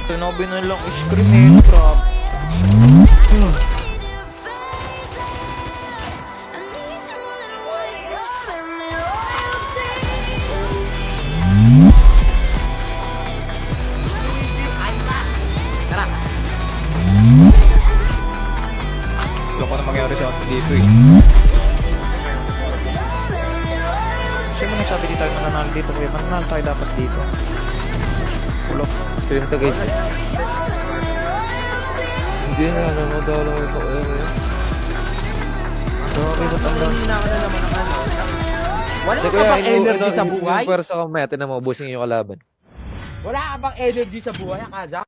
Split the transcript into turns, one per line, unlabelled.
Sinabi na lang ice-cream eh, crap. Wala ko na mangyari sa atin dito eh. Kasi mo nagsabi di tayo mananalo dito kuya, mananalo tayo dapat dito. Ulok. Stream to guys. Hindi na, namadala ito eh. Sorry, ba't ang lang?
Hindi na ako na naman ng ano. Wala ka bang energy sa buhay?
Pero sa kamaya, tinan mo, ubusin yung kalaban.
Wala ka bang energy sa buhay, Akaza?